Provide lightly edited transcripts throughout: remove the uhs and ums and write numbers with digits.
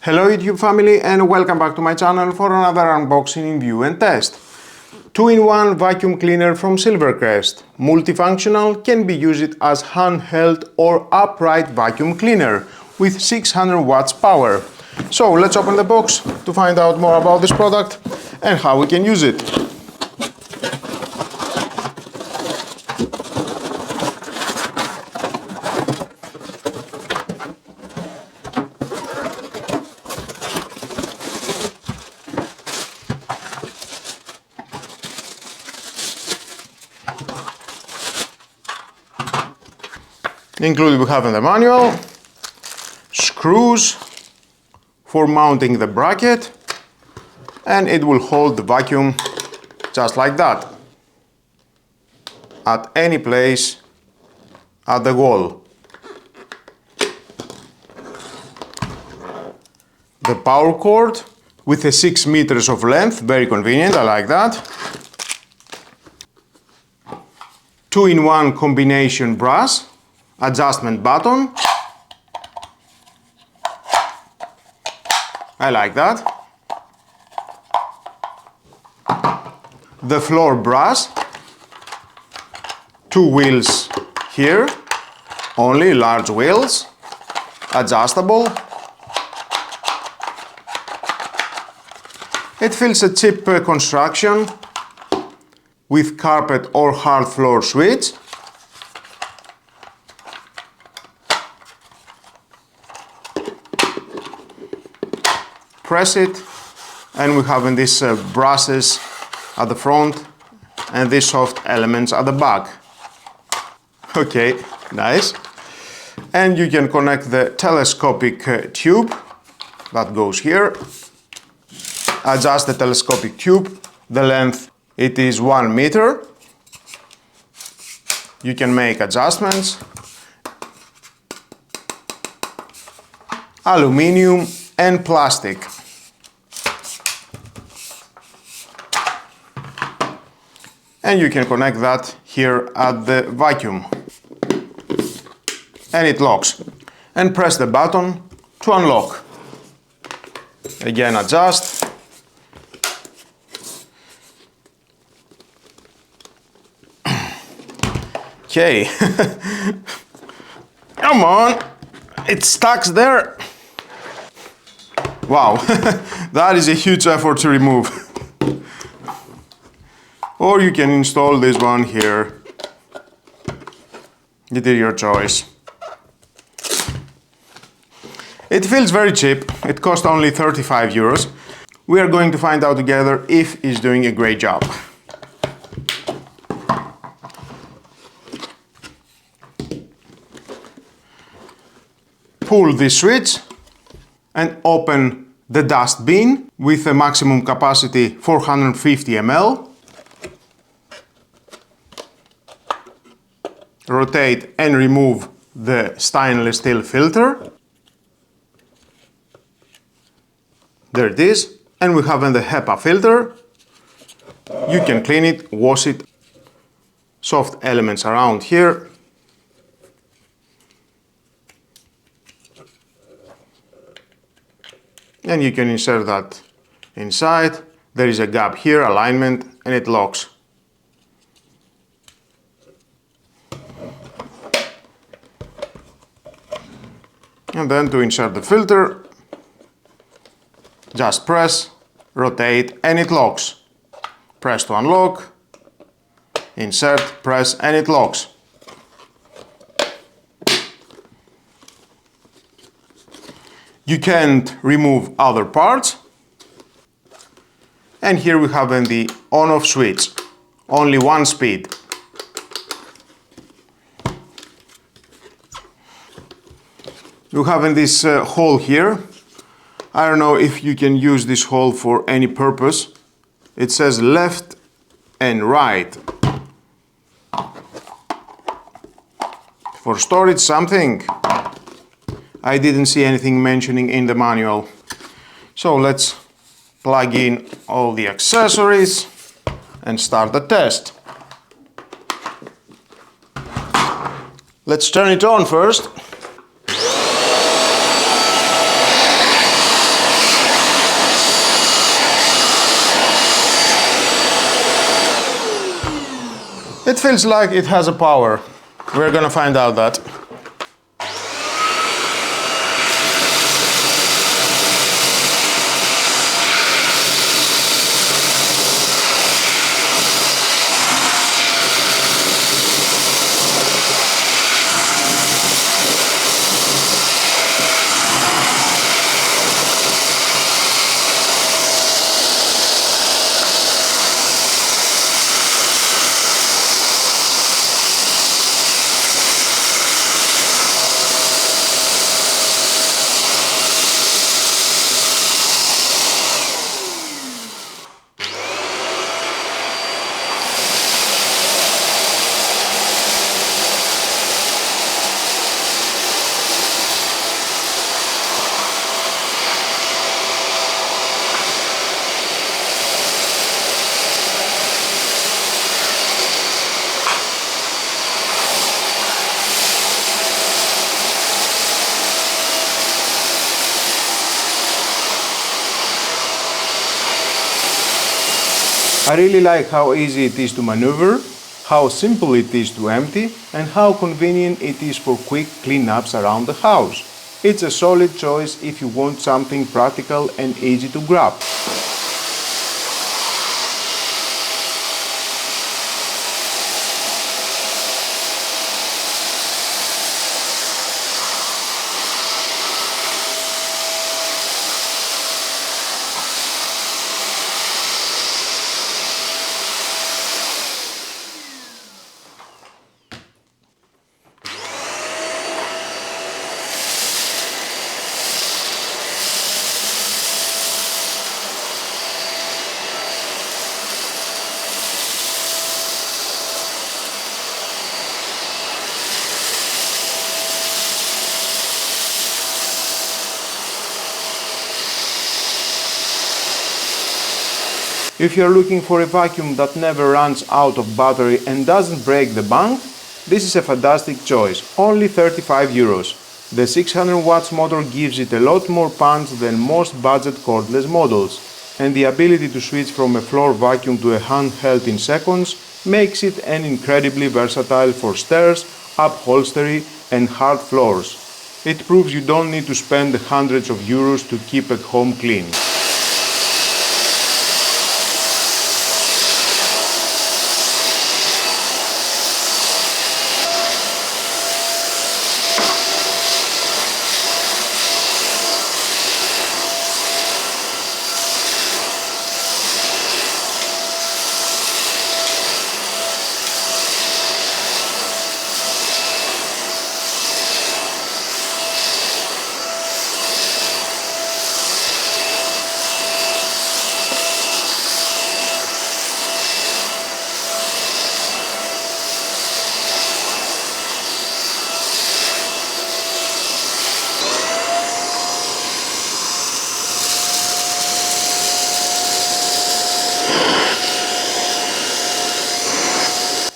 Hello YouTube family and welcome back to my channel for another unboxing, review and test. 2-in-1 vacuum cleaner from Silvercrest. Multifunctional, can be used as handheld or upright vacuum cleaner with 600 watts power. So let's open the box to find out more about this product and how we can use it. Included we have in the manual, screws for mounting the bracket, and it will hold the vacuum just like that at any place at the wall. The power cord with a 6 meters of length, very convenient, I like that. 2-in-1 combination brush, adjustment button, I like that. The floor brush, 2 wheels here, only large wheels, adjustable. It feels a cheap construction with carpet or hard floor switch. Press it and we have these brushes at the front and these soft elements at the back. Okay, nice. And you can connect the telescopic tube that goes here. Adjust the telescopic tube. The length, it is 1 meter. You can make adjustments. Aluminium and plastic. And you can connect that here at the vacuum. And it locks. And press the button to unlock. Again, adjust. Okay. Come on. It stuck there. Wow, that is a huge effort to remove. Or you can install this one here. It is your choice. It feels very cheap. It cost only 35 euros. We are going to find out together if it's doing a great job. Pull this switch and open the dust bin with a maximum capacity 450 ml. Rotate and remove the stainless steel filter. There it is. And we have the HEPA filter. You can clean it, wash it. Soft elements around here. And you can insert that inside. There is a gap here, alignment, and it locks. And then to insert the filter, just press, rotate, and it locks. Press to unlock, insert, press, and it locks. You can't remove other parts. And here we have the on-off switch. Only one speed. You have this hole here. I don't know if you can use this hole for any purpose. It says left and right. For storage something. I didn't see anything mentioning in the manual. So let's plug in all the accessories and start the test. Let's turn it on first. It feels like it has a power. We're gonna find out that. I really like how easy it is to maneuver, how simple it is to empty, and how convenient it is for quick cleanups around the house. It's a solid choice if you want something practical and easy to grab. If you're looking for a vacuum that never runs out of battery and doesn't break the bank, this is a fantastic choice, only 35 euros. The 600 watts motor gives it a lot more punch than most budget cordless models, and the ability to switch from a floor vacuum to a handheld in seconds makes it an incredibly versatile for stairs, upholstery and hard floors. It proves you don't need to spend hundreds of euros to keep a home clean.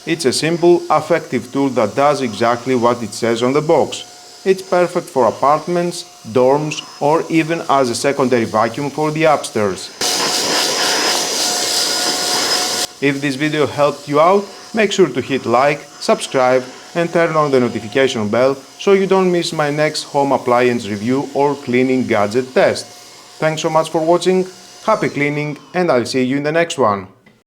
It's a simple, effective tool that does exactly what it says on the box. It's perfect for apartments, dorms, or even as a secondary vacuum for the upstairs. If this video helped you out, make sure to hit like, subscribe and turn on the notification bell so you don't miss my next home appliance review or cleaning gadget test. Thanks so much for watching, happy cleaning, and I'll see you in the next one.